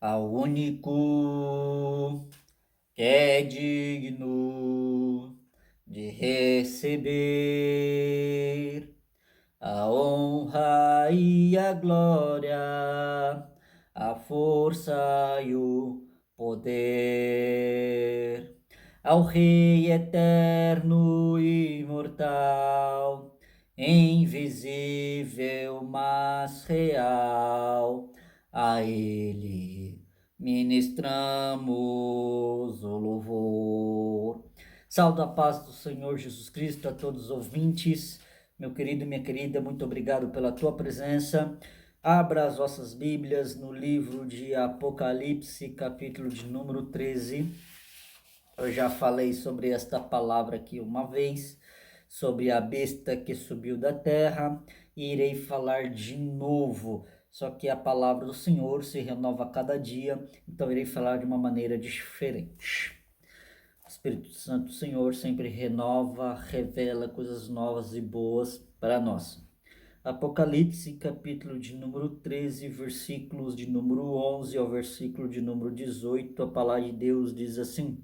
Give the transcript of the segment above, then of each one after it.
ao único que é digno de receber a honra e a glória, a força e o poder, ao Rei eterno e imortal, invisível, mas real, a Ele ministramos o louvor. Salve a paz do Senhor Jesus Cristo a todos os ouvintes. Meu querido e minha querida, muito obrigado pela tua presença. Abra as vossas Bíblias no livro de Apocalipse, capítulo de número 13. Eu já falei sobre esta palavra aqui uma vez, sobre a besta que subiu da terra, e irei falar de novo. Só que a palavra do Senhor se renova a cada dia, então irei falar de uma maneira diferente. O Espírito Santo do Senhor sempre renova, revela coisas novas e boas para nós. Apocalipse, capítulo de número 13, versículos de número 11 ao versículo de número 18, a palavra de Deus diz assim: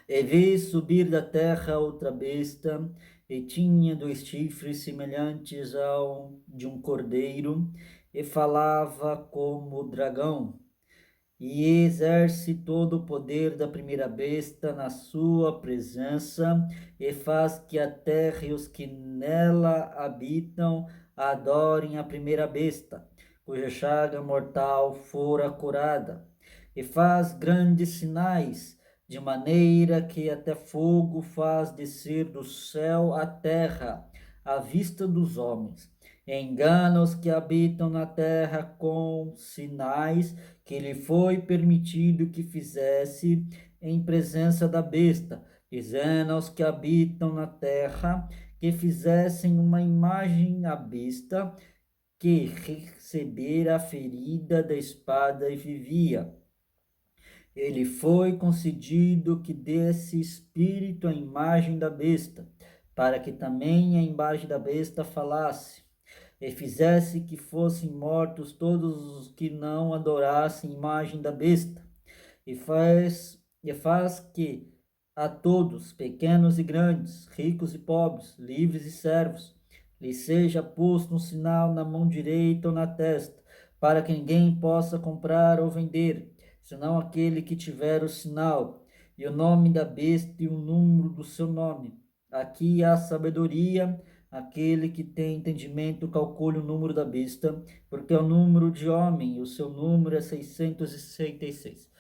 E vi subir da terra outra besta, e tinha dois chifres semelhantes ao de um cordeiro, e falava como o dragão, e exerce todo o poder da primeira besta na sua presença, e faz que a terra e os que nela habitam adorem a primeira besta, cuja chaga mortal fora curada, e faz grandes sinais, de maneira que até fogo faz descer do céu à terra, à vista dos homens. Engana os que habitam na terra com sinais que lhe foi permitido que fizesse em presença da besta, dizendo aos que habitam na terra que fizessem uma imagem à besta, que recebera a ferida da espada e vivia. Ele foi concedido que desse espírito à imagem da besta, para que também a imagem da besta falasse, e fizesse que fossem mortos todos os que não adorassem a imagem da besta, e faz que a todos, pequenos e grandes, ricos e pobres, livres e servos, lhe seja posto um sinal na mão direita ou na testa, para que ninguém possa comprar ou vender, senão aquele que tiver o sinal, e o nome da besta e o número do seu nome. Aqui há sabedoria. Aquele que tem entendimento calcule o número da besta, porque é o número de homem, e o seu número é 666.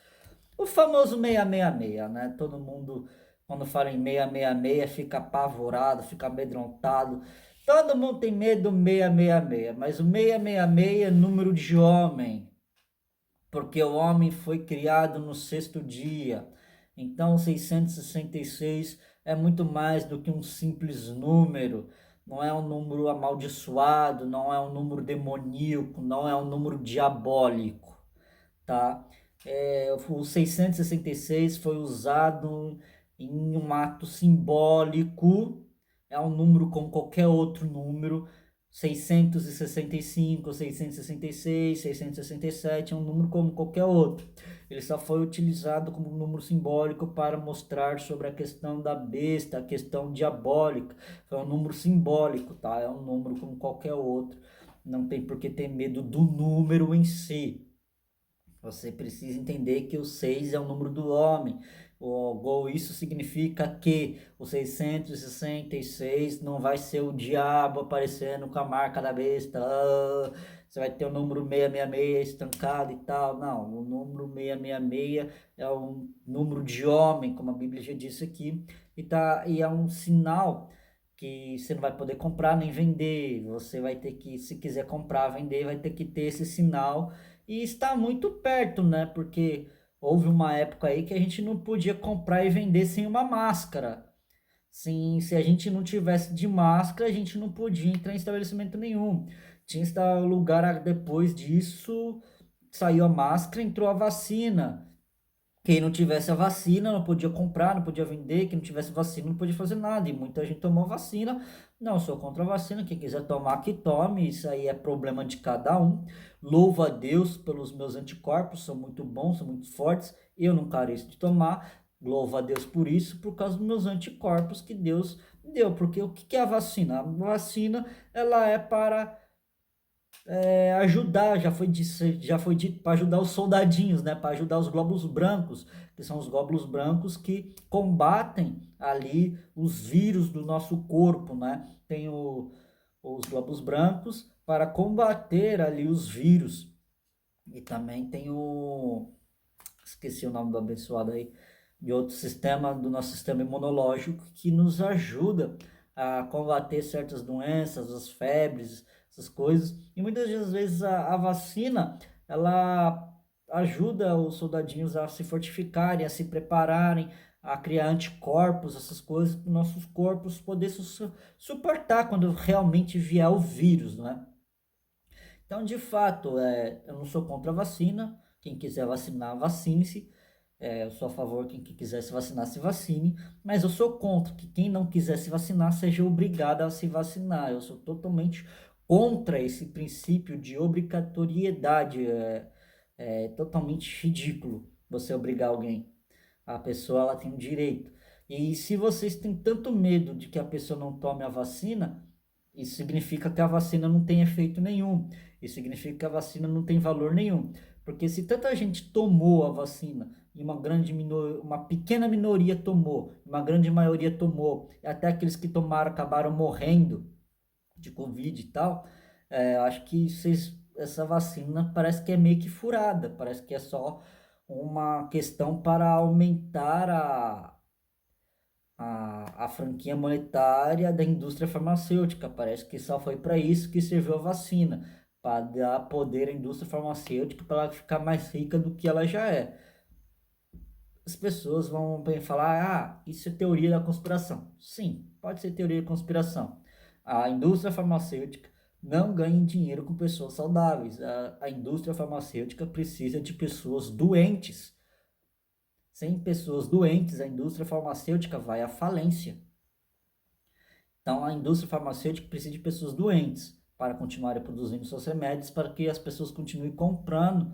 O famoso 666, né? Todo mundo, quando fala em 666, fica apavorado, fica amedrontado. Todo mundo tem medo do 666, mas o 666 é número de homem, porque o homem foi criado no sexto dia. Então, 666 é muito mais do que um simples número. Não é um número amaldiçoado, não é um número demoníaco, não é um número diabólico, tá? O 666 foi usado em um ato simbólico, é um número como qualquer outro número. 665, 666, 667 é um número como qualquer outro. Ele só foi utilizado como um número simbólico para mostrar sobre a questão da besta, a questão diabólica. Foi um número simbólico, tá? É um número como qualquer outro. Não tem por que ter medo do número em si. Você precisa entender que o 6 é o número do homem. Isso significa que o 666 não vai ser o diabo aparecendo com a marca da besta. Você vai ter o número 666 estancado e tal. Não, o número 666 é um número de homem, como a Bíblia já disse aqui. E é um sinal que você não vai poder comprar nem vender. Você vai ter que, se quiser comprar, vender, vai ter que ter esse sinal, e está muito perto, né? Porque houve uma época aí que a gente não podia comprar e vender sem uma máscara. Sim, se a gente não tivesse de máscara, a gente não podia entrar em estabelecimento nenhum. Tinha que estar lugar depois disso, saiu a máscara, entrou a vacina. Quem não tivesse a vacina não podia comprar, não podia vender, quem não tivesse vacina não podia fazer nada. E muita gente tomou vacina. Não, eu sou contra a vacina. Quem quiser tomar, que tome. Isso aí é problema de cada um. Louvo a Deus pelos meus anticorpos, são muito bons, são muito fortes. Eu não careço de tomar. Louvo a Deus por isso, por causa dos meus anticorpos que Deus deu. Porque o que é a vacina? A vacina, ela é para ajudar, já foi dito para ajudar os soldadinhos, né? Para ajudar os glóbulos brancos, que são os glóbulos brancos que combatem ali os vírus do nosso corpo, né? Tem os glóbulos brancos para combater ali os vírus. E também tem esqueci o nome do abençoado aí, de outro sistema, do nosso sistema imunológico, que nos ajuda a combater certas doenças, as febres, essas coisas. E muitas das vezes a vacina, ela ajuda os soldadinhos a se fortificarem, a se prepararem, a criar anticorpos, essas coisas, para os nossos corpos poder suportar quando realmente vier o vírus, não é? Então, de fato, eu não sou contra a vacina. Quem quiser vacinar, vacine-se. Eu sou a favor que quem quiser se vacinar, se vacine. Mas eu sou contra que quem não quiser se vacinar seja obrigado a se vacinar. Eu sou totalmente contra esse princípio de obrigatoriedade. É totalmente ridículo você obrigar alguém. A pessoa ela tem um direito. E se vocês têm tanto medo de que a pessoa não tome a vacina, isso significa que a vacina não tem efeito nenhum. Isso significa que a vacina não tem valor nenhum. Porque se tanta gente tomou a vacina, e uma pequena minoria tomou, uma grande maioria tomou, e até aqueles que tomaram acabaram morrendo de Covid e tal, acho que essa vacina parece que é meio que furada, parece que é só uma questão para aumentar a franquia monetária da indústria farmacêutica. Parece que só foi para isso que serviu a vacina, para dar poder à indústria farmacêutica para ela ficar mais rica do que ela já é. As pessoas vão bem falar, isso é teoria da conspiração. Sim, pode ser teoria da conspiração. A indústria farmacêutica não ganha dinheiro com pessoas saudáveis. A indústria farmacêutica precisa de pessoas doentes. Sem pessoas doentes, a indústria farmacêutica vai à falência. Então, a indústria farmacêutica precisa de pessoas doentes para continuarem produzindo seus remédios, para que as pessoas continuem comprando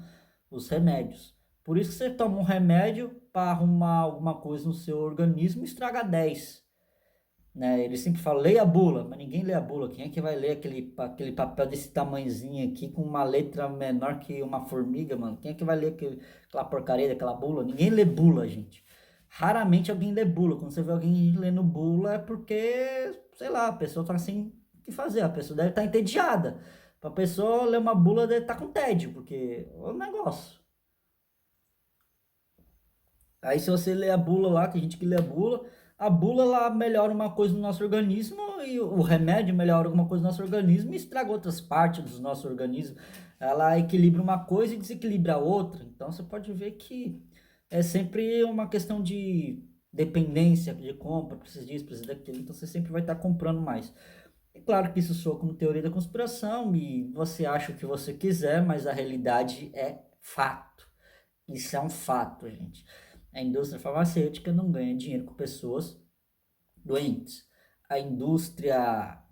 os remédios. Por isso que você toma um remédio para arrumar alguma coisa no seu organismo e estraga 10. Né? Ele sempre fala, leia a bula, mas ninguém lê a bula. Quem é que vai ler aquele papel desse tamanhozinho aqui com uma letra menor que uma formiga, mano? Quem é que vai ler aquela porcaria daquela bula? Ninguém lê bula, gente. Raramente alguém lê bula. Quando você vê alguém lendo bula é porque, sei lá, a pessoa tá sem o que fazer. A pessoa deve estar entediada. Pra pessoa ler uma bula deve estar com tédio, porque é um negócio. Aí se você lê a bula lá, tem gente que lê a bula lá melhora uma coisa no nosso organismo e o remédio melhora alguma coisa no nosso organismo e estraga outras partes do nosso organismo. Ela equilibra uma coisa e desequilibra a outra. Então você pode ver que é sempre uma questão de dependência de compra, precisa disso, precisa daquilo, então você sempre vai estar comprando mais. É claro que isso soa como teoria da conspiração e você acha o que você quiser, mas a realidade é fato. Isso é um fato, gente. A indústria farmacêutica não ganha dinheiro com pessoas doentes. A indústria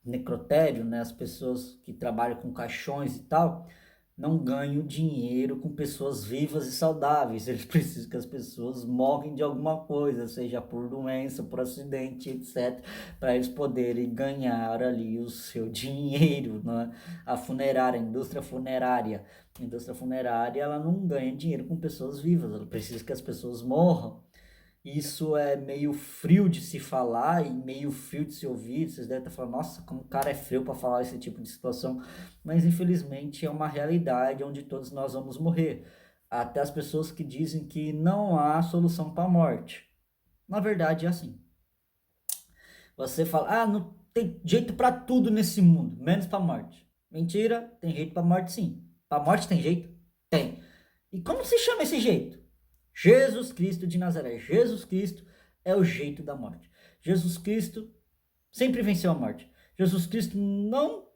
necrotério, né, as pessoas que trabalham com caixões e tal, não ganham dinheiro com pessoas vivas e saudáveis. Eles precisam que as pessoas morrem de alguma coisa, seja por doença, por acidente, etc., para eles poderem ganhar ali o seu dinheiro, né? A funerária, a indústria funerária. A indústria funerária, ela não ganha dinheiro com pessoas vivas, ela precisa que as pessoas morram. Isso é meio frio de se falar e meio frio de se ouvir. Vocês devem estar falando, nossa, como o cara é frio para falar esse tipo de situação. Mas infelizmente é uma realidade onde todos nós vamos morrer. Até as pessoas que dizem que não há solução para a morte. Na verdade é assim. Você fala, não tem jeito para tudo nesse mundo, menos para a morte. Mentira, tem jeito para a morte sim. Para a morte tem jeito? Tem. E como se chama esse jeito? Jesus Cristo de Nazaré. Jesus Cristo é o jeito da morte. Jesus Cristo sempre venceu a morte. Jesus Cristo não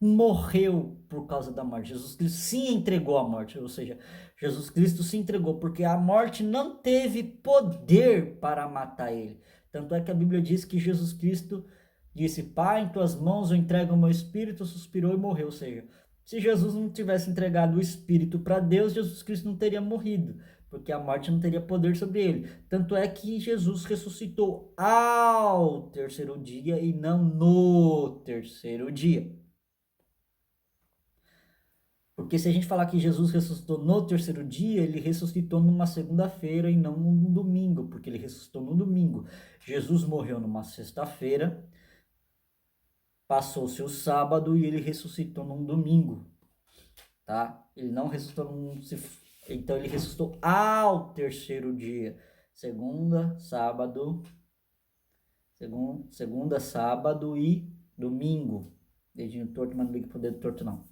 morreu por causa da morte. Jesus Cristo se entregou à morte, ou seja, Jesus Cristo se entregou porque a morte não teve poder para matar ele. Tanto é que a Bíblia diz que Jesus Cristo disse: Pai, em tuas mãos eu entrego o meu espírito, suspirou e morreu. Ou seja, se Jesus não tivesse entregado o espírito para Deus, Jesus Cristo não teria morrido, porque a morte não teria poder sobre ele. Tanto é que Jesus ressuscitou ao terceiro dia e não no terceiro dia. Porque se a gente falar que Jesus ressuscitou no terceiro dia, ele ressuscitou numa segunda-feira e não num domingo, porque ele ressuscitou no domingo. Jesus morreu numa sexta-feira, passou-se o sábado e ele ressuscitou num domingo, tá? Ele não ressuscitou então ele ressuscitou ao terceiro dia. Segunda, sábado e domingo. Dedinho torto, mas não liga pro dedo torto não.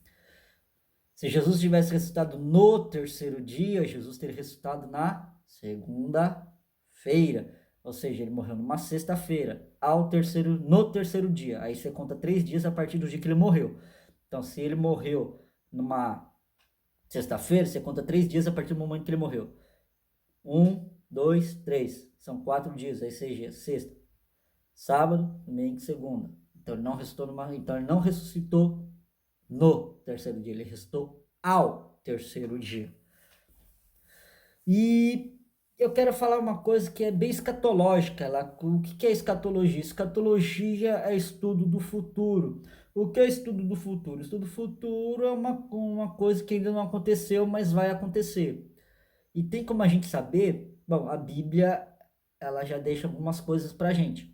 Se Jesus tivesse ressuscitado no terceiro dia, Jesus teria ressuscitado na segunda-feira. Ou seja, ele morreu numa sexta-feira, no terceiro dia. Aí você conta 3 dias a partir do dia que ele morreu. Então, se ele morreu numa sexta-feira, você conta 3 dias a partir do momento que ele morreu. 1, 2, 3. São 4 dias. Aí seja sexta, sábado, domingo, segunda. Então, ele não ressuscitou no terceiro dia. Ele ressuscitou ao terceiro dia. E eu quero falar uma coisa que é bem escatológica. O que é escatologia? Escatologia é estudo do futuro. O que é estudo do futuro? Estudo do futuro é uma coisa que ainda não aconteceu, mas vai acontecer. E tem como a gente saber? Bom, a Bíblia ela já deixa algumas coisas para a gente.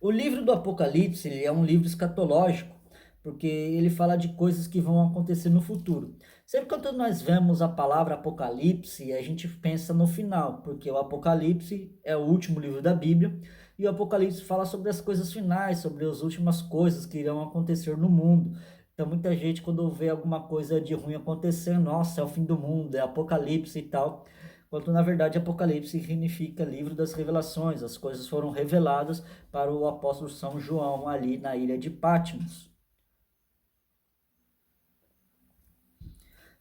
O livro do Apocalipse ele é um livro escatológico, porque ele fala de coisas que vão acontecer no futuro. Sempre quando nós vemos a palavra Apocalipse, a gente pensa no final, porque o Apocalipse é o último livro da Bíblia, e o Apocalipse fala sobre as coisas finais, sobre as últimas coisas que irão acontecer no mundo. Então muita gente quando vê alguma coisa de ruim acontecendo, nossa, é o fim do mundo, é Apocalipse e tal, quando na verdade Apocalipse significa livro das revelações, as coisas foram reveladas para o apóstolo São João ali na ilha de Patmos.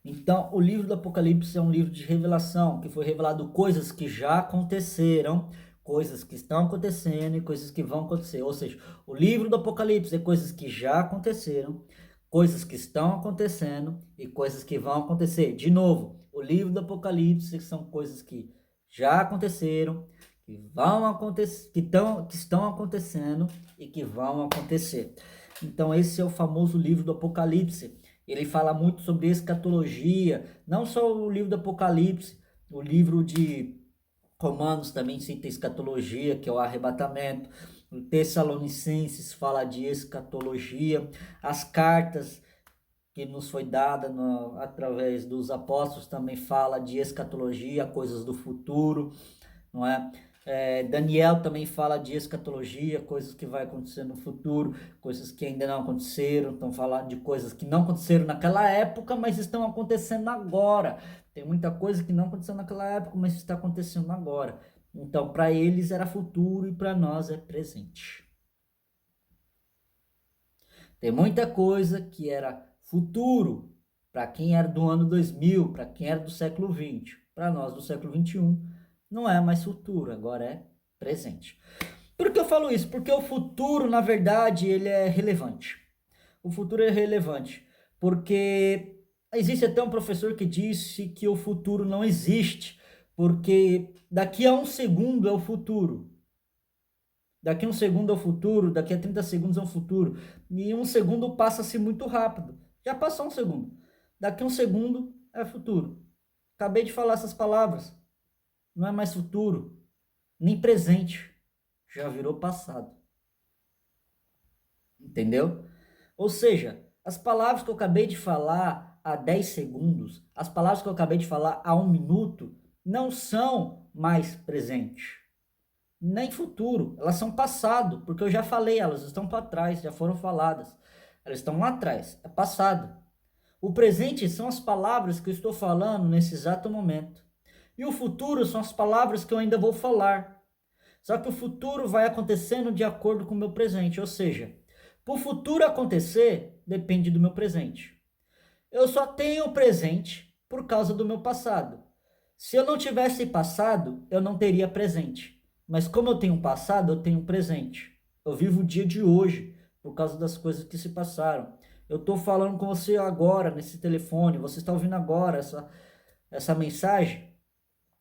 Então, o livro do Apocalipse é um livro de revelação, que foi revelado coisas que já aconteceram, coisas que estão acontecendo e coisas que vão acontecer. Ou seja, o livro do Apocalipse é coisas que já aconteceram, coisas que estão acontecendo e coisas que vão acontecer. De novo, o livro do Apocalipse são coisas que já aconteceram, que vão acontecer, que estão acontecendo e que vão acontecer. Então, esse é o famoso livro do Apocalipse. Ele fala muito sobre escatologia, não só o livro do Apocalipse, o livro de Romanos também cita escatologia, que é o arrebatamento. O Tessalonicenses fala de escatologia. As cartas que nos foi dada através dos apóstolos também fala de escatologia, coisas do futuro, não é? Daniel também fala de escatologia, coisas que vai acontecer no futuro, coisas que ainda não aconteceram, estão falando de coisas que não aconteceram naquela época, mas estão acontecendo agora. Tem muita coisa que não aconteceu naquela época, mas está acontecendo agora. Então, para eles era futuro e para nós é presente. Tem muita coisa que era futuro para quem era do ano 2000, para quem era do século 20, para nós do século 21. Não é mais futuro, agora é presente. Por que eu falo isso? Porque o futuro, na verdade, ele é relevante. O futuro é relevante, porque existe até um professor que disse que o futuro não existe, porque daqui a um segundo é o futuro. Daqui a um segundo é o futuro, daqui a 30 segundos é o futuro. E um segundo passa-se muito rápido. Já passou um segundo. Daqui a um segundo é futuro. Acabei de falar essas palavras. Não é mais futuro, nem presente, já virou passado. Entendeu? Ou seja, as palavras que eu acabei de falar há 10 segundos, as palavras que eu acabei de falar há 1 minuto, não são mais presente, nem futuro, elas são passado, porque eu já falei, elas estão para trás, já foram faladas, elas estão lá atrás, é passado. O presente são as palavras que eu estou falando nesse exato momento. E o futuro são as palavras que eu ainda vou falar. Só que o futuro vai acontecendo de acordo com o meu presente. Ou seja, para o futuro acontecer, depende do meu presente. Eu só tenho presente por causa do meu passado. Se eu não tivesse passado, eu não teria presente. Mas como eu tenho passado, eu tenho presente. Eu vivo o dia de hoje por causa das coisas que se passaram. Eu estou falando com você agora nesse telefone, você está ouvindo agora essa mensagem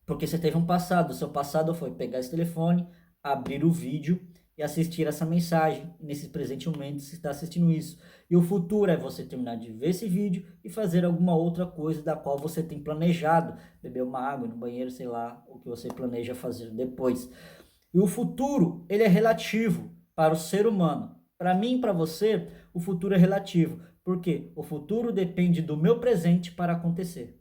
porque você teve um passado. O seu passado foi pegar esse telefone, abrir o vídeo e assistir essa mensagem. Nesse presente momento você está assistindo isso. E o futuro é você terminar de ver esse vídeo e fazer alguma outra coisa da qual você tem planejado. Beber uma água no banheiro, sei lá, o que você planeja fazer depois. E o futuro, ele é relativo para o ser humano. Para mim e para você, o futuro é relativo. Porque o futuro depende do meu presente para acontecer.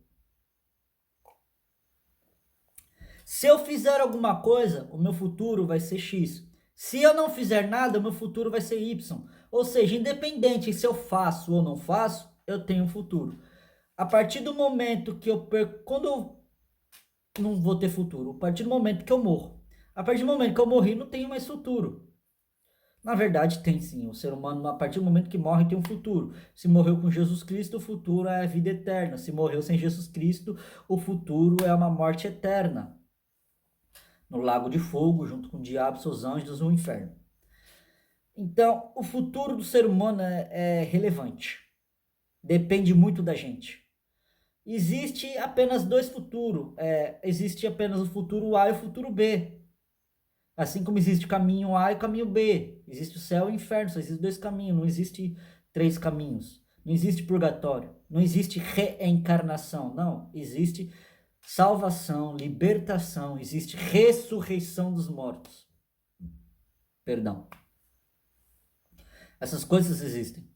Se eu fizer alguma coisa, o meu futuro vai ser X. Se eu não fizer nada, o meu futuro vai ser Y. Ou seja, independente se eu faço ou não faço, eu tenho um futuro. A partir do momento que eu perco, quando eu não vou ter futuro, a partir do momento que eu morro. A partir do momento que eu morri, não tenho mais futuro. Na verdade, tem sim. O ser humano, a partir do momento que morre, tem um futuro. Se morreu com Jesus Cristo, o futuro é a vida eterna. Se morreu sem Jesus Cristo, o futuro é uma morte eterna no lago de fogo, junto com o diabo, seus anjos no inferno. Então, o futuro do ser humano é relevante. Depende muito da gente. Existe apenas dois futuros. Existe apenas o futuro A e o futuro B. Assim como existe o caminho A e o caminho B. Existe o céu e o inferno. Só existem dois caminhos. Não existe três caminhos. Não existe purgatório. Não existe reencarnação. Não. Existe salvação, libertação, existe ressurreição dos mortos. Perdão. Essas coisas existem.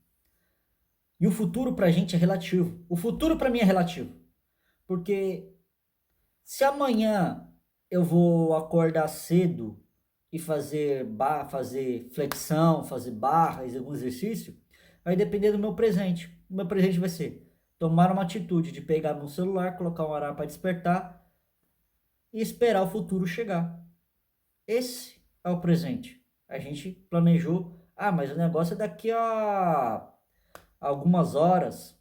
E o futuro pra gente é relativo. O futuro pra mim é relativo. Porque se amanhã eu vou acordar cedo e fazer flexão, fazer barras, algum exercício, vai depender do meu presente. O meu presente vai ser tomar uma atitude de pegar meu celular, colocar um horário para despertar e esperar o futuro chegar. Esse é o presente. A gente planejou, mas o negócio é daqui a algumas horas,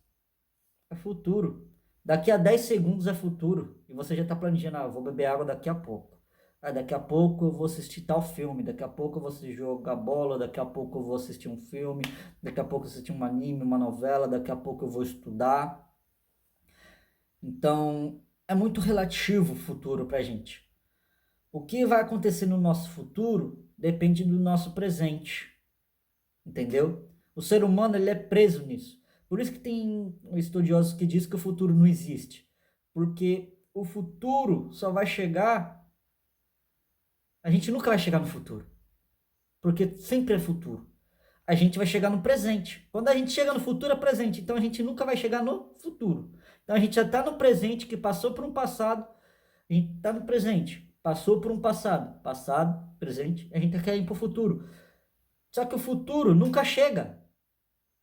é futuro. Daqui a 10 segundos é futuro. E você já está planejando, eu vou beber água daqui a pouco. Daqui a pouco eu vou assistir tal filme, daqui a pouco eu vou jogar bola, daqui a pouco eu vou assistir um filme, daqui a pouco eu vou assistir um anime, uma novela, daqui a pouco eu vou estudar. Então, é muito relativo o futuro pra gente. O que vai acontecer no nosso futuro depende do nosso presente. Entendeu? O ser humano, ele é preso nisso. Por isso que tem estudiosos que dizem que o futuro não existe. Porque o futuro só vai chegar... A gente nunca vai chegar no futuro. Porque sempre é futuro. A gente vai chegar no presente. Quando a gente chega no futuro, é presente. Então a gente nunca vai chegar no futuro. Então a gente já está no presente, que passou por um passado. A gente está no presente. Passou por um passado. Passado, presente. A gente quer ir para o futuro. Só que o futuro nunca chega.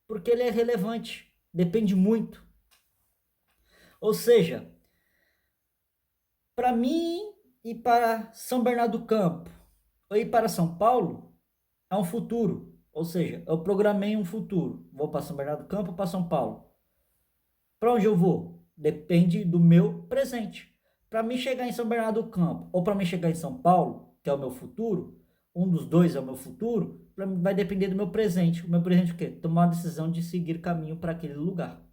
Porque ele é relevante. Depende muito. Ou seja, para mim e para São Bernardo do Campo, ou ir para São Paulo, é um futuro. Ou seja, eu programei um futuro. Vou para São Bernardo do Campo ou para São Paulo. Para onde eu vou? Depende do meu presente. Para mim chegar em São Bernardo do Campo ou para mim chegar em São Paulo, que é o meu futuro, um dos dois é o meu futuro, vai depender do meu presente. O meu presente é o quê? Tomar a decisão de seguir caminho para aquele lugar.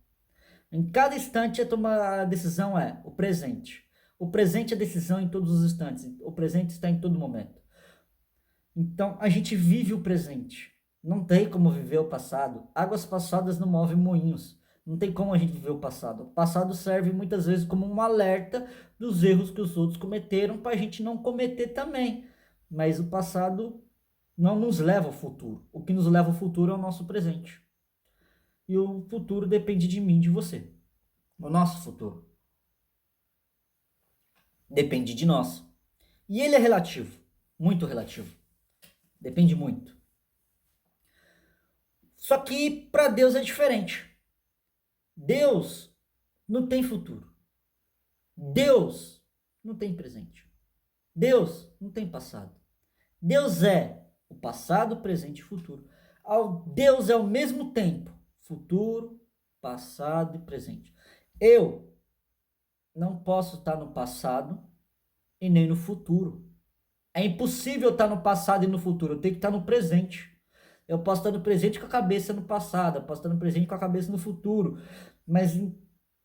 Em cada instante a decisão é o presente. O presente é decisão em todos os instantes. O presente está em todo momento. Então a gente vive o presente. Não tem como viver o passado. Águas passadas não movem moinhos. Não tem como a gente viver o passado. O passado serve muitas vezes como um alerta dos erros que os outros cometeram para a gente não cometer também. Mas o passado não nos leva ao futuro. O que nos leva ao futuro é o nosso presente. E o futuro depende de mim, de você. O nosso futuro depende de nós. E ele é relativo. Muito relativo. Depende muito. Só que para Deus é diferente. Deus não tem futuro. Deus não tem presente. Deus não tem passado. Deus é o passado, presente e futuro. Deus é ao mesmo tempo futuro, passado e presente. Eu não posso estar no passado e nem no futuro. É impossível estar no passado e no futuro, eu tenho que estar no presente. Eu posso estar no presente com a cabeça no passado, eu posso estar no presente com a cabeça no futuro, mas em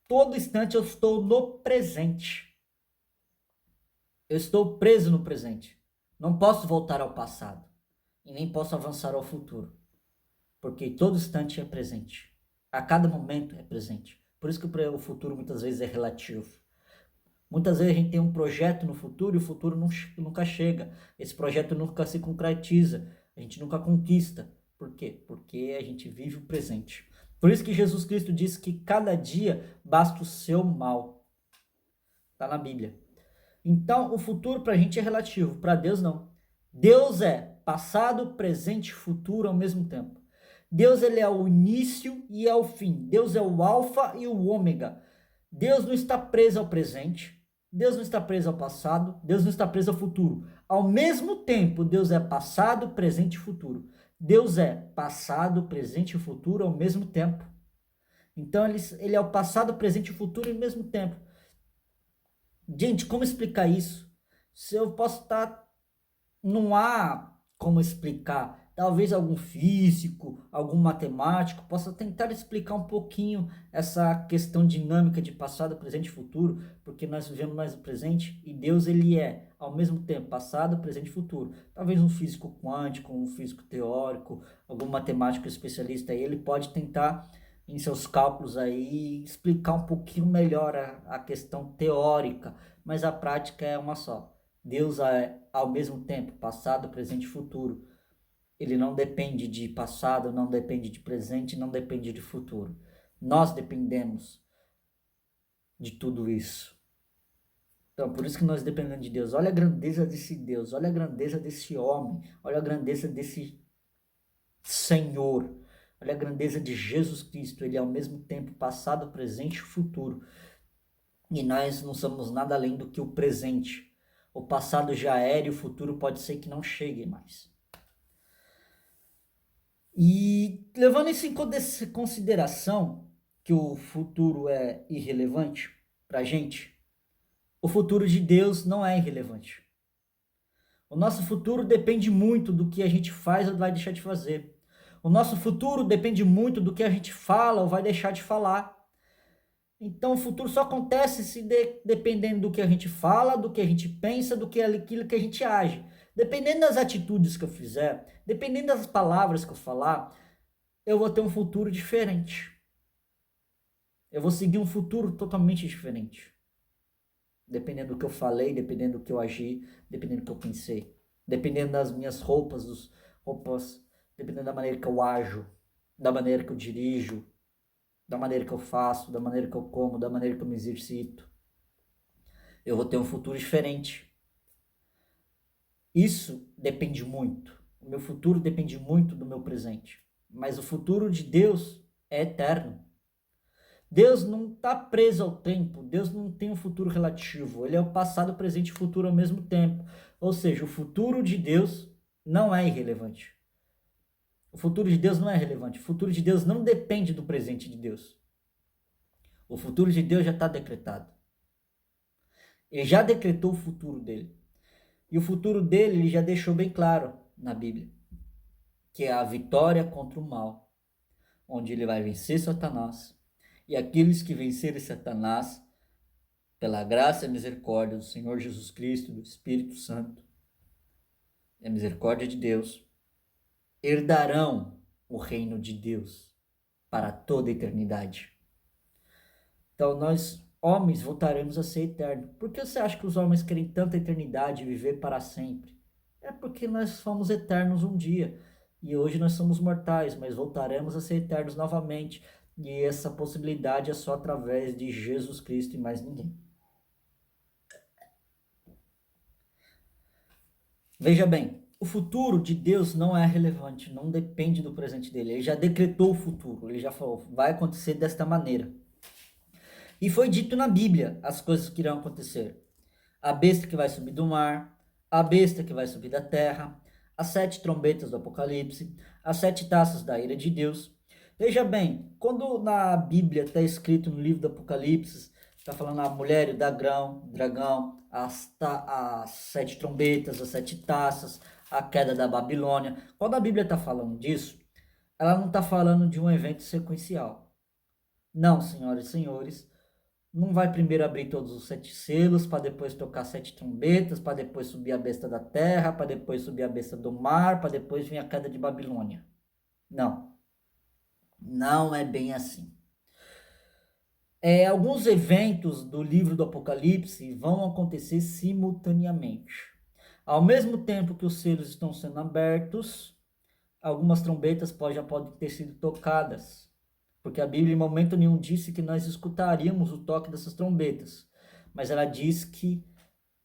todo instante eu estou no presente. Eu estou preso no presente. Não posso voltar ao passado e nem posso avançar ao futuro, porque todo instante é presente. A cada momento é presente. Por isso que o futuro muitas vezes é relativo. Muitas vezes a gente tem um projeto no futuro e o futuro nunca chega. Esse projeto nunca se concretiza. A gente nunca conquista. Por quê? Porque a gente vive o presente. Por isso que Jesus Cristo disse que cada dia basta o seu mal. Está na Bíblia. Então, o futuro para a gente é relativo. Para Deus, não. Deus é passado, presente e futuro ao mesmo tempo. Deus ele é o início e é o fim. Deus é o alfa e o ômega. Deus não está preso ao presente. Deus não está preso ao passado. Deus não está preso ao futuro. Ao mesmo tempo, Deus é passado, presente e futuro. Deus é passado, presente e futuro ao mesmo tempo. Então, ele é o passado, presente e futuro ao mesmo tempo. Gente, como explicar isso? Se eu posso estar... Não há como explicar. Talvez algum físico, algum matemático possa tentar explicar um pouquinho essa questão dinâmica de passado, presente e futuro, porque nós vivemos mais o presente e Deus ele é, ao mesmo tempo, passado, presente e futuro. Talvez um físico quântico, um físico teórico, algum matemático especialista aí, ele pode tentar, em seus cálculos aí, explicar um pouquinho melhor a questão teórica, mas a prática é uma só. Deus é, ao mesmo tempo, passado, presente e futuro. Ele não depende de passado, não depende de presente, não depende de futuro. Nós dependemos de tudo isso. Então, por isso que nós dependemos de Deus. Olha a grandeza desse Deus, olha a grandeza desse homem, olha a grandeza desse Senhor, olha a grandeza de Jesus Cristo. Ele é ao mesmo tempo passado, presente e futuro. E nós não somos nada além do que o presente. O passado já era e o futuro pode ser que não chegue mais. E levando isso em consideração, que o futuro é irrelevante para a gente, o futuro de Deus não é irrelevante. O nosso futuro depende muito do que a gente faz ou vai deixar de fazer. O nosso futuro depende muito do que a gente fala ou vai deixar de falar. Então o futuro só acontece se dependendo do que a gente fala, do que a gente pensa, do que aquilo que a gente age. Dependendo das atitudes que eu fizer, dependendo das palavras que eu falar, eu vou ter um futuro diferente. Eu vou seguir um futuro totalmente diferente. Dependendo do que eu falei, dependendo do que eu agi, dependendo do que eu pensei. Dependendo das minhas roupas, dependendo da maneira que eu ajo, da maneira que eu dirijo, da maneira que eu faço, da maneira que eu como, da maneira que eu me exercito. Eu vou ter um futuro diferente. Isso depende muito. O meu futuro depende muito do meu presente. Mas o futuro de Deus é eterno. Deus não está preso ao tempo. Deus não tem um futuro relativo. Ele é o passado, presente e futuro ao mesmo tempo. Ou seja, o futuro de Deus não é irrelevante. O futuro de Deus não é relevante. O futuro de Deus não depende do presente de Deus. O futuro de Deus já está decretado. Ele já decretou o futuro dele. E o futuro dele ele já deixou bem claro na Bíblia. Que é a vitória contra o mal. Onde ele vai vencer Satanás. E aqueles que vencerem Satanás, pela graça e misericórdia do Senhor Jesus Cristo, do Espírito Santo, e a misericórdia de Deus, herdarão o reino de Deus para toda a eternidade. Então nós, homens, voltaremos a ser eternos. Por que você acha que os homens querem tanta eternidade e viver para sempre? É porque nós fomos eternos um dia. E hoje nós somos mortais, mas voltaremos a ser eternos novamente. E essa possibilidade é só através de Jesus Cristo e mais ninguém. Veja bem, o futuro de Deus não é relevante, não depende do presente dele. Ele já decretou o futuro, ele já falou, vai acontecer desta maneira. E foi dito na Bíblia as coisas que irão acontecer. A besta que vai subir do mar, a besta que vai subir da terra, as 7 trombetas do Apocalipse, as 7 taças da ira de Deus. Veja bem, quando na Bíblia está escrito no livro do Apocalipse, está falando a mulher e o dragão, as 7 trombetas, as 7 taças, a queda da Babilônia. Quando a Bíblia está falando disso, ela não está falando de um evento sequencial. Não, senhoras e senhores, não vai primeiro abrir todos os 7 selos, para depois tocar 7 trombetas, para depois subir a besta da terra, para depois subir a besta do mar, para depois vir a queda de Babilônia. Não, não é bem assim. Alguns eventos do livro do Apocalipse vão acontecer simultaneamente. Ao mesmo tempo que os selos estão sendo abertos, algumas trombetas já podem ter sido tocadas. Porque a Bíblia em momento nenhum disse que nós escutaríamos o toque dessas trombetas. Mas ela diz que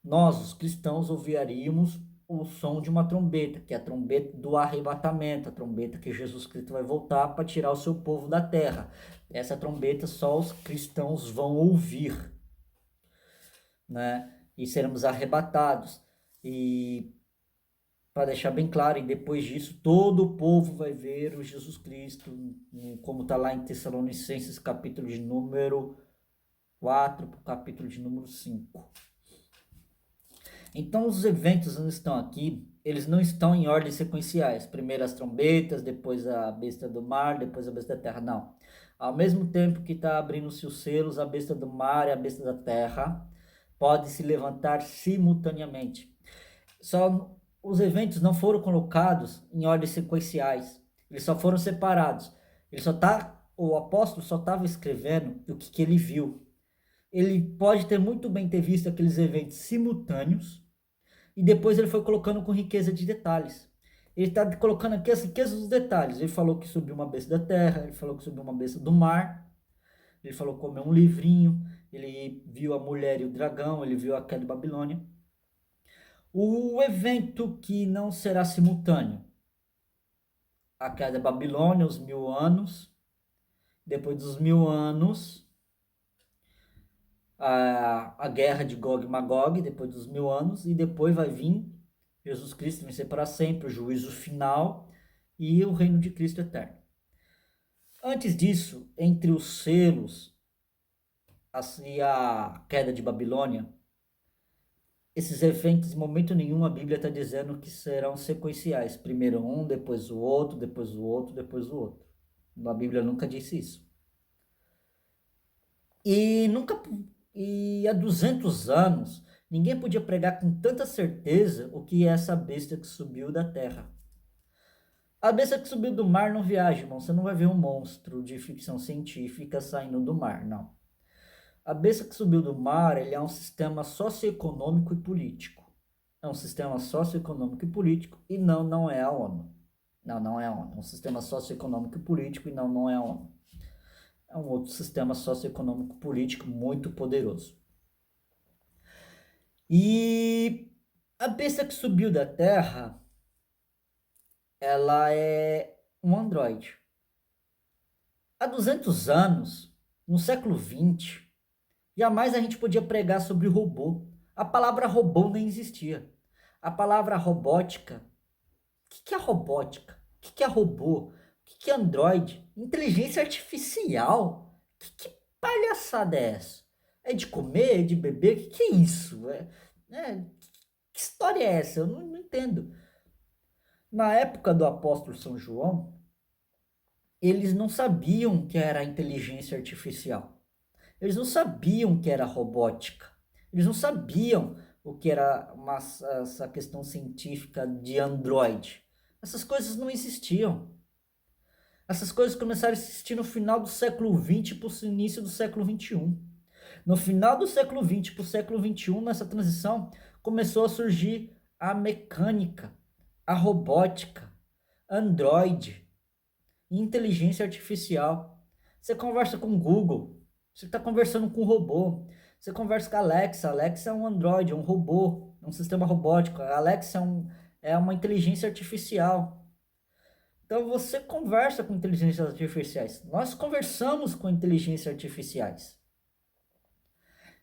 nós, os cristãos, ouviríamos o som de uma trombeta, que é a trombeta do arrebatamento, a trombeta que Jesus Cristo vai voltar para tirar o seu povo da terra. Essa trombeta só os cristãos vão ouvir, né? E seremos arrebatados. E para deixar bem claro, e depois disso todo o povo vai ver o Jesus Cristo, como está lá em Tessalonicenses, capítulo de número 4, capítulo de número 5. Então os eventos não estão aqui, eles não estão em ordem sequenciais. Primeiro as trombetas, depois a besta do mar, depois a besta da terra. Não. Ao mesmo tempo que está abrindo-se os selos, a besta do mar e a besta da terra podem se levantar simultaneamente. Só os eventos não foram colocados em ordens sequenciais. Eles só foram separados. O apóstolo só estava escrevendo o que ele viu. Ele pode ter muito bem ter visto aqueles eventos simultâneos, e depois ele foi colocando com riqueza de detalhes. Ele está colocando aqui as riquezas dos detalhes. Ele falou que subiu uma besta da terra, ele falou que subiu uma besta do mar, ele falou que comeu um livrinho, ele viu a mulher e o dragão, ele viu a queda de Babilônia. O evento que não será simultâneo, a queda de Babilônia, os 1000 anos, depois dos 1000 anos, a guerra de Gog e Magog, depois dos 1000 anos, e depois vai vir Jesus Cristo vencer para sempre, o juízo final e o reino de Cristo eterno. Antes disso, entre os selos e a queda de Babilônia, esses eventos, em momento nenhum, a Bíblia está dizendo que serão sequenciais. Primeiro um, depois o outro, depois o outro, depois o outro. A Bíblia nunca disse isso. E há 200 anos, ninguém podia pregar com tanta certeza o que é essa besta que subiu da terra. A besta que subiu do mar não viaja, irmão. Você não vai ver um monstro de ficção científica saindo do mar, não. A besta que subiu do mar, ele é um sistema socioeconômico e político. É um sistema socioeconômico e político e não é a ONU. Não é a ONU. É um sistema socioeconômico e político e não é a ONU. É um outro sistema socioeconômico político muito poderoso. E a besta que subiu da Terra, ela é um androide. Há 200 anos, no século XX, jamais a gente podia pregar sobre robô. A palavra robô nem existia. A palavra robótica, o que é robótica? O que é robô? O que é androide? Inteligência artificial? Que palhaçada é essa? É de comer? É de beber? O que é isso? Que história é essa? Eu não entendo. Na época do apóstolo São João, eles não sabiam que era inteligência artificial. Eles não sabiam que era robótica. Eles não sabiam o que era essa questão científica de Android. Essas coisas não existiam. Essas coisas começaram a existir no final do século XX para o início do século XXI. No final do século XX para o século XXI, nessa transição, começou a surgir a mecânica, a robótica, Android, inteligência artificial. Você conversa com o Google, você está conversando com um robô. Você conversa com a Alexa. A Alexa é um Android, é um robô, é um sistema robótico. A Alexa é uma inteligência artificial. Então você conversa com inteligências artificiais. Nós conversamos com inteligências artificiais.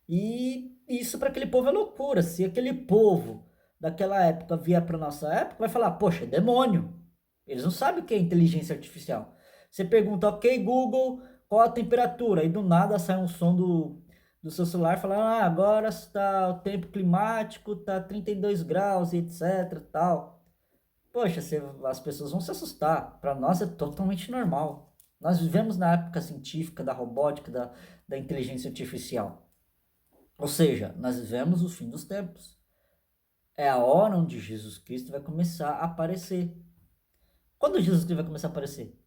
E isso para aquele povo é loucura. Se aquele povo daquela época vier para nossa época, vai falar, poxa, é demônio. Eles não sabem o que é inteligência artificial. Você pergunta, ok, Google, qual a temperatura? E do nada sai um som do seu celular falando, agora está o tempo climático, está 32 graus e etc, tal. Poxa, as pessoas vão se assustar. Para nós é totalmente normal. Nós vivemos na época científica, da robótica, da inteligência artificial. Ou seja, nós vivemos o fim dos tempos. É a hora onde Jesus Cristo vai começar a aparecer. Quando Jesus Cristo vai começar a aparecer?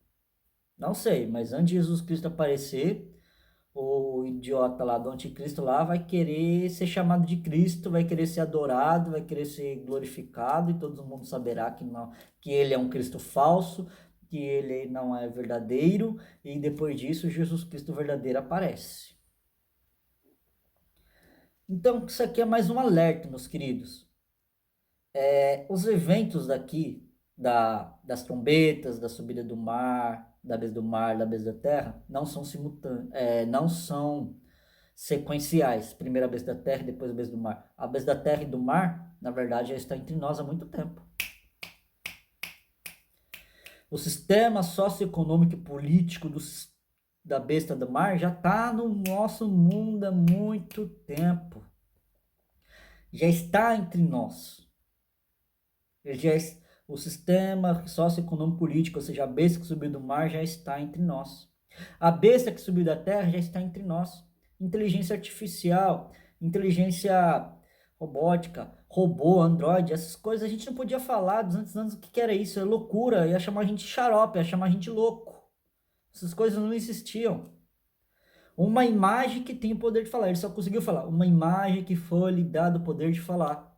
Não sei, mas antes de Jesus Cristo aparecer, o idiota lá do anticristo lá vai querer ser chamado de Cristo, vai querer ser adorado, vai querer ser glorificado, e todo mundo saberá que não, que ele é um Cristo falso, que ele não é verdadeiro, e depois disso Jesus Cristo verdadeiro aparece. Então isso aqui é mais um alerta, meus queridos. Os eventos daqui, das trombetas, da subida do mar, da besta do mar, da besta da terra, não são simultâneos, não são sequenciais. Primeiro a besta da terra e depois a besta do mar. A besta da terra e do mar, na verdade, já está entre nós há muito tempo. O sistema socioeconômico e político da besta do mar já está no nosso mundo há muito tempo. Já está entre nós. O sistema socioeconômico político, ou seja, a besta que subiu do mar já está entre nós. A besta que subiu da terra já está entre nós. Inteligência artificial, inteligência robótica, robô, androide, essas coisas a gente não podia falar dos anos o que era isso, é loucura, ia chamar a gente de xarope, ia chamar a gente de louco. Essas coisas não existiam. Uma imagem que tem o poder de falar, ele só conseguiu falar, uma imagem que foi lhe dado o poder de falar.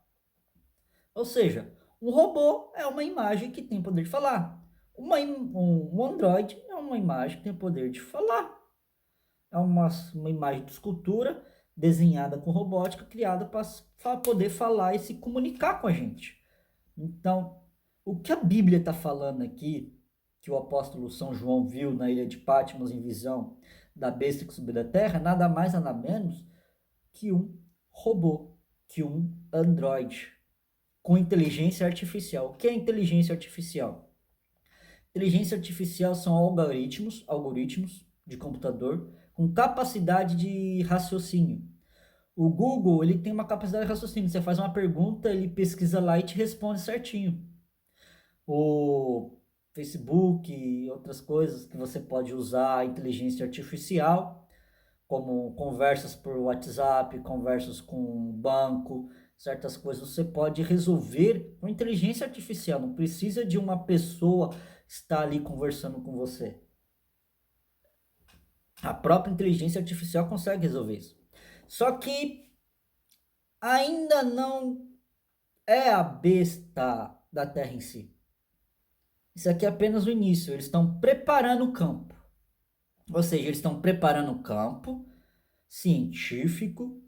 Ou seja, um robô é uma imagem que tem o poder de falar. Um Android é uma imagem que tem o poder de falar. É uma imagem de escultura desenhada com robótica, criada para poder falar e se comunicar com a gente. Então, o que a Bíblia está falando aqui, que o apóstolo São João viu na ilha de Patmos em visão da besta que subiu da terra, nada mais nada menos que um robô, que um androide com inteligência artificial. O que é inteligência artificial? Inteligência artificial são algoritmos de computador com capacidade de raciocínio. O Google, ele tem uma capacidade de raciocínio. Você faz uma pergunta, ele pesquisa lá e te responde certinho. O Facebook e outras coisas que você pode usar a inteligência artificial, como conversas por WhatsApp, conversas com banco, certas coisas você pode resolver com inteligência artificial. Não precisa de uma pessoa estar ali conversando com você. A própria inteligência artificial consegue resolver isso. Só que ainda não é a besta da Terra em si. Isso aqui é apenas o início. Eles estão preparando o campo. Ou seja, eles estão preparando o campo científico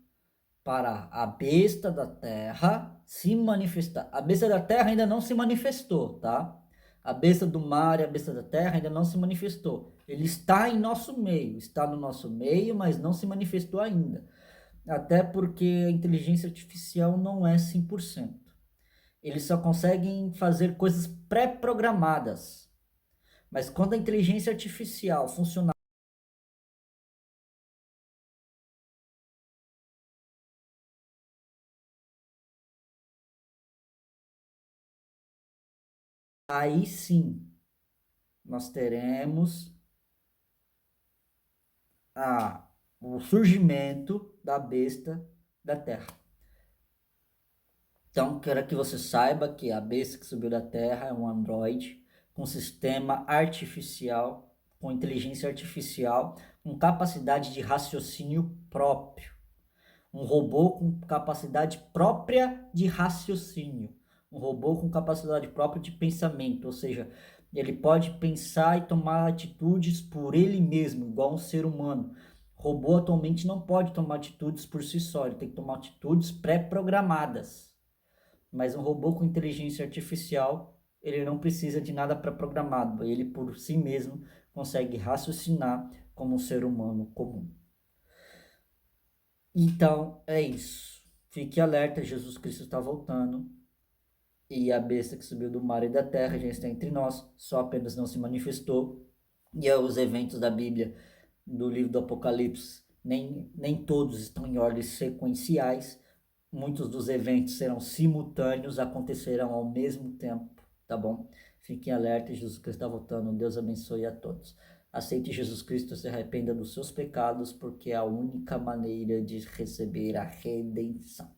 para a besta da terra se manifestar. A besta da terra ainda não se manifestou, tá? A besta do mar e a besta da terra ainda não se manifestou. Ele está em nosso meio, está no nosso meio, mas não se manifestou ainda. Até porque a inteligência artificial não é 100%. Eles só conseguem fazer coisas pré-programadas. Mas quando a inteligência artificial funcionar, aí sim nós teremos o surgimento da besta da terra. Então, quero que você saiba que a besta que subiu da terra é um androide com sistema artificial, com inteligência artificial, com capacidade de raciocínio próprio. Um robô com capacidade própria de raciocínio. Um robô com capacidade própria de pensamento, ou seja, ele pode pensar e tomar atitudes por ele mesmo, igual um ser humano. O robô atualmente não pode tomar atitudes por si só, ele tem que tomar atitudes pré-programadas. Mas um robô com inteligência artificial, ele não precisa de nada pré-programado, ele por si mesmo consegue raciocinar como um ser humano comum. Então, é isso. Fique alerta, Jesus Cristo está voltando. E a besta que subiu do mar e da terra já está entre nós, só apenas não se manifestou. E os eventos da Bíblia, do livro do Apocalipse, nem todos estão em ordens sequenciais. Muitos dos eventos serão simultâneos, acontecerão ao mesmo tempo, tá bom? Fiquem alertas, Jesus Cristo está voltando. Deus abençoe a todos. Aceite Jesus Cristo, se arrependa dos seus pecados, porque é a única maneira de receber a redenção.